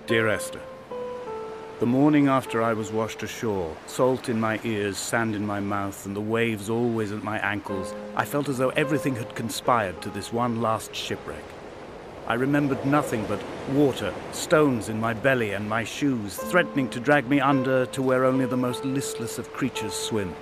Dear Esther, the morning after I was washed ashore, salt in my ears, sand in my mouth, and the waves always at my ankles, I felt as though everything had conspired to this one last shipwreck. I remembered nothing but water, stones in my belly and my shoes, threatening to drag me under to where only the most listless of creatures swim.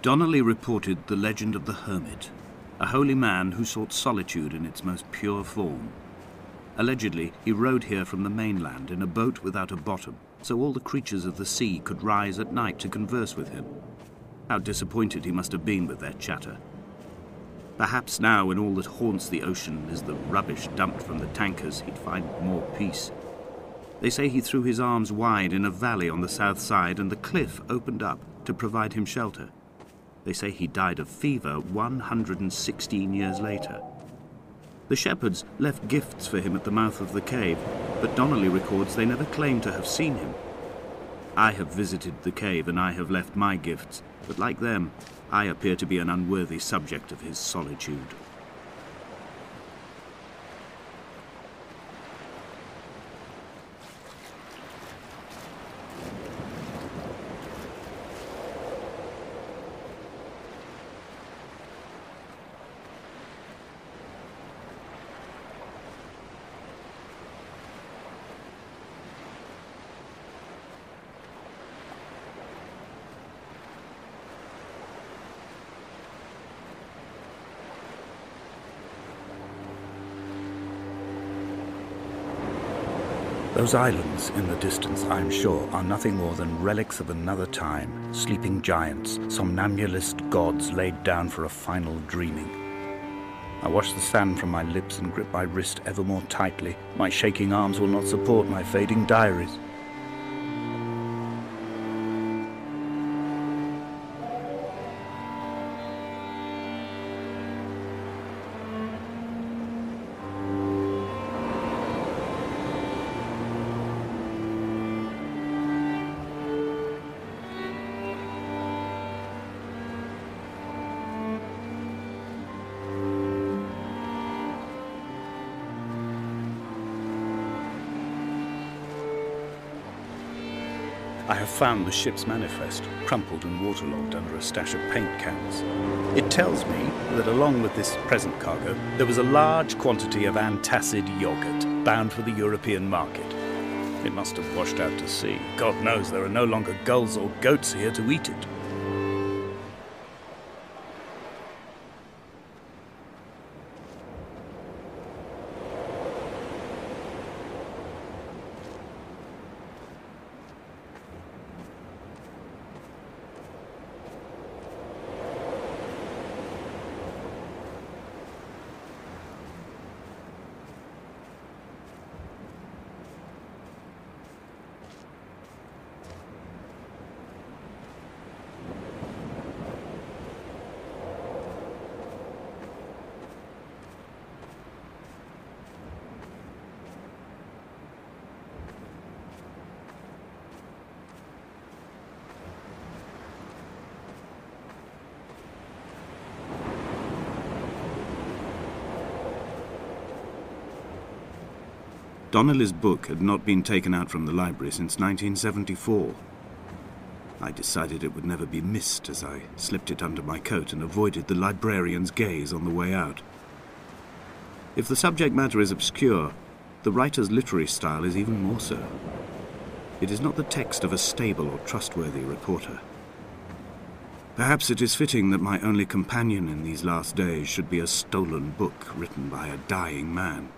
Donnelly reported the legend of the hermit, a holy man who sought solitude in its most pure form. Allegedly, he rode here from the mainland in a boat without a bottom, so all the creatures of the sea could rise at night to converse with him. How disappointed he must have been with their chatter. Perhaps now, when all that haunts the ocean is the rubbish dumped from the tankers, he'd find more peace. They say he threw his arms wide in a valley on the south side, and the cliff opened up to provide him shelter. They say he died of fever 116 years later. The shepherds left gifts for him at the mouth of the cave, but Donnelly records they never claimed to have seen him. I have visited the cave and I have left my gifts, but like them, I appear to be an unworthy subject of his solitude. Those islands in the distance, I'm sure, are nothing more than relics of another time, sleeping giants, somnambulist gods laid down for a final dreaming. I wash the sand from my lips and grip my wrist ever more tightly. My shaking arms will not support my fading diaries. I have found the ship's manifest, crumpled and waterlogged under a stash of paint cans. It tells me that along with this present cargo, there was a large quantity of antacid yogurt bound for the European market. It must have washed out to sea. God knows there are no longer gulls or goats here to eat it. Donnelly's book had not been taken out from the library since 1974. I decided it would never be missed as I slipped it under my coat and avoided the librarian's gaze on the way out. If the subject matter is obscure, the writer's literary style is even more so. It is not the text of a stable or trustworthy reporter. Perhaps it is fitting that my only companion in these last days should be a stolen book written by a dying man.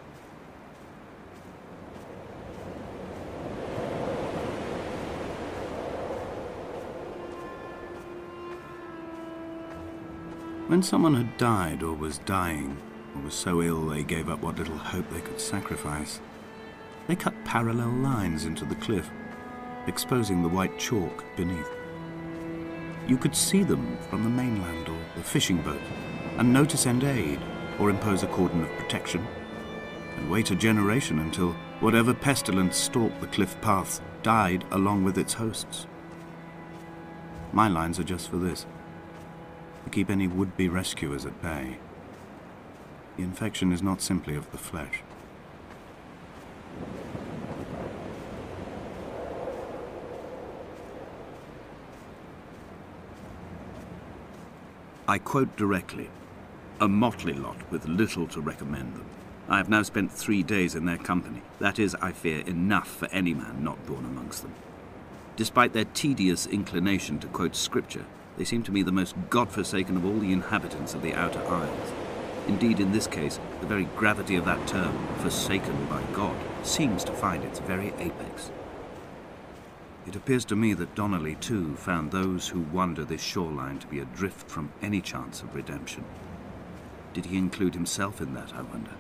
When someone had died or was dying, or was so ill they gave up what little hope they could sacrifice, they cut parallel lines into the cliff, exposing the white chalk beneath. You could see them from the mainland or the fishing boat, and know to send aid or impose a cordon of protection, and wait a generation until whatever pestilence stalked the cliff paths died along with its hosts. My lines are just for this, to keep any would-be rescuers at bay. The infection is not simply of the flesh. I quote directly, "A motley lot with little to recommend them. I have now spent 3 days in their company. That is, I fear, enough for any man not born amongst them. Despite their tedious inclination to quote scripture, they seem to me the most God-forsaken of all the inhabitants of the Outer Isles. Indeed, in this case, the very gravity of that term, forsaken by God, seems to find its very apex. It appears to me that Donnelly, too, found those who wander this shoreline to be adrift from any chance of redemption. Did he include himself in that, I wonder?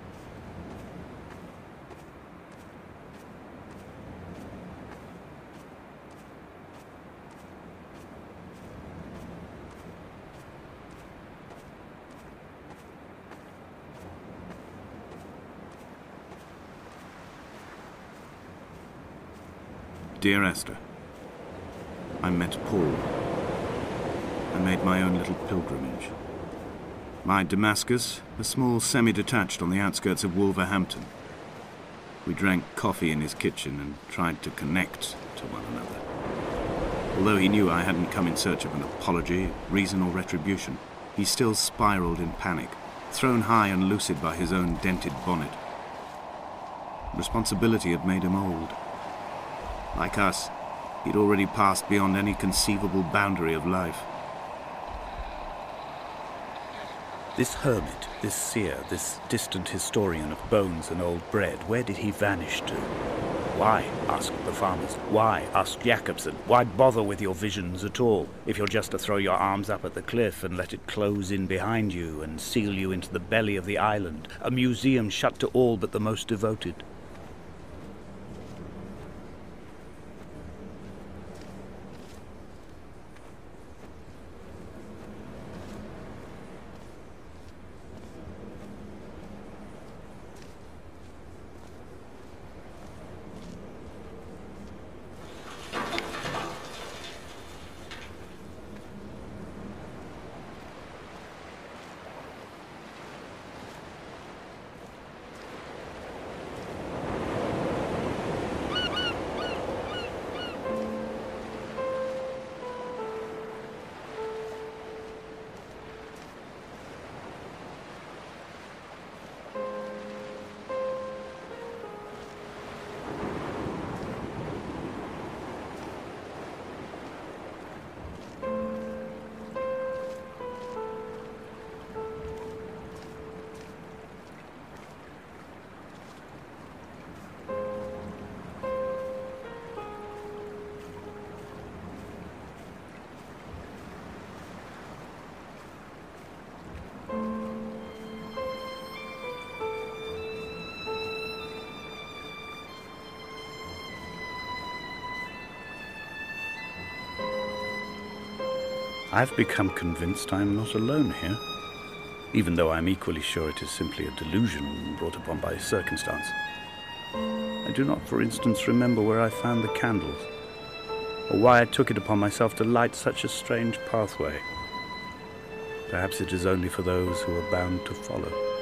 Dear Esther, I met Paul. I made my own little pilgrimage. My Damascus, a small semi-detached on the outskirts of Wolverhampton. We drank coffee in his kitchen and tried to connect to one another. Although he knew I hadn't come in search of an apology, reason or retribution, he still spiraled in panic, thrown high and lucid by his own dented bonnet. Responsibility had made him old. Like us, he'd already passed beyond any conceivable boundary of life. This hermit, this seer, this distant historian of bones and old bread, where did he vanish to? Why, asked the farmers. Why, asked Jacobson. Why bother with your visions at all, if you're just to throw your arms up at the cliff and let it close in behind you and seal you into the belly of the island, a museum shut to all but the most devoted? I've become convinced I am not alone here, even though I'm equally sure it is simply a delusion brought upon by circumstance. I do not, for instance, remember where I found the candles, or why I took it upon myself to light such a strange pathway. Perhaps it is only for those who are bound to follow.